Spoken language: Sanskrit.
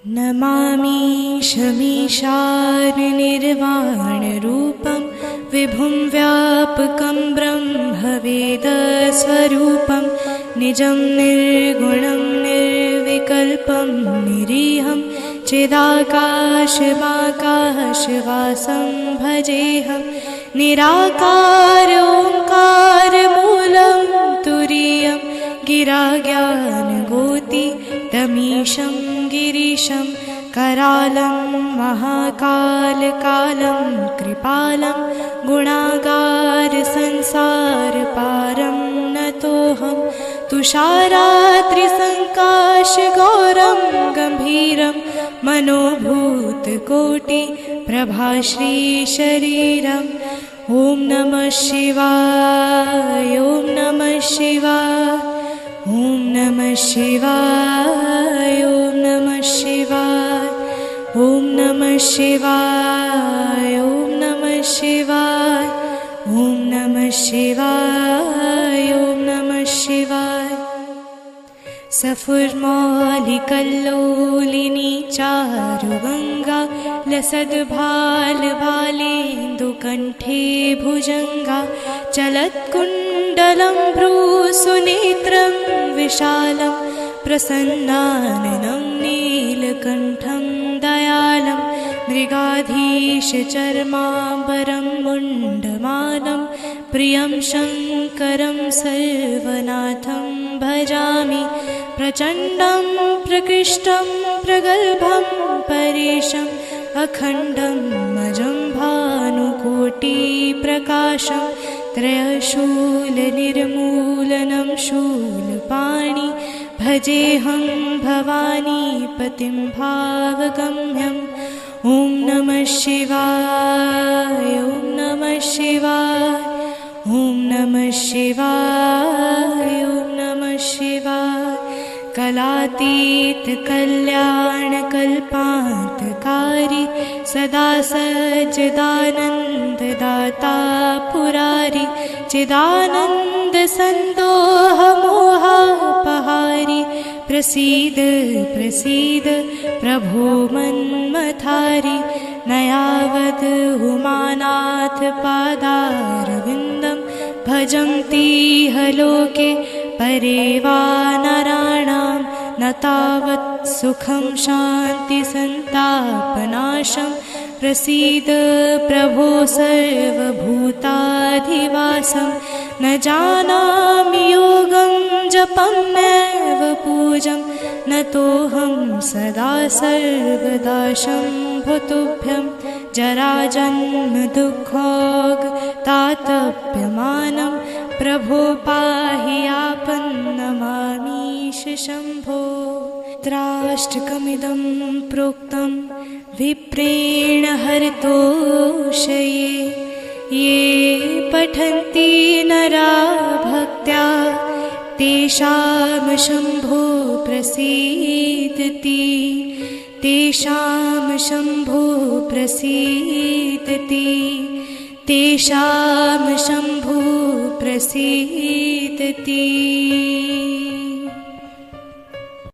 नमामि शमीशाननिर्वाणरूपं विभुं व्यापकं ब्रह्मवेदस्वरूपं निजं निर्गुणं निर्विकल्पं निरीहं चिदाकाशमाकाशवासं भजेऽहं निराकारोऽङ्कारमूलं तुरीयं गिराज्ञानगोतितमीशं गिरीशं करालं महाकालकालं कृपालं गुणागारसंसारपारं नतोऽहं तुषारात्रिसङ्काशगौरं गम्भीरं मनोभूतकोटिप्रभाश्रीशरीरम् ॐ नमः शिवाय ॐ नमः शिवाय ॐ नमः शिवाय ॐ नमः शिवाय ॐ नमः शिवाय ॐ नमः शिवाय ॐ नमः शिवाय ॐ नमः शिवाय सफुर्मालिकल्लोलिनी चारुगङ्गा लसद्भालभालेन्दुकण्ठे भुजङ्गा चलत्कुण्डलं भ्रूसुनेत्रं विशालं प्रसन्नाननं नीलकण्ठं दयालं मृगाधीशचर्माम्बरं मुण्डमानं प्रियं शङ्करं सर्वनाथं भजामि प्रचण्डं प्रकृष्टं प्रगल्भं परेशम् अखण्डं अजं भानुकोटिप्रकाशं त्रयशूलनिर्मूलनं शूलपाणि भजेऽहं भवानीपतिं भावगम्यम् ॐ नमः शिवाय ॐ नमः शिवाय ॐ नमः शिवाय ॐ नमः शिवाय कलातीत कल्याणकल्पान्तकारी सदा सच्चिदानन्ददाता पुरारी चिदानन्दसन्दोहमोहापहारी प्रसीद प्रसीद प्रभो मन्मथारी नयावद् उमानाथ पादारविन्दं भजन्तीह लोके परे वा नराणां न तावत् सुखं शान्तिसन्तापनाशं प्रसीद प्रभो सर्वभूताधिवासं न जानामि योगं जपं नैव पूजं नतोऽहं सदा सर्वदा शम्भुतुभ्यं जराजन्मदुःखोगतातप्यमानं प्रभो पाहि आपन्नमामीश शम्भो त्राष्टकमिदं प्रोक्तं विप्रेण हरितोषये ये पठन्ति नरा भक्त्या तेषां शम्भो प्रसीदति तेषां शम्भो प्रसीदति तेषां शम्भो प्रसीदति।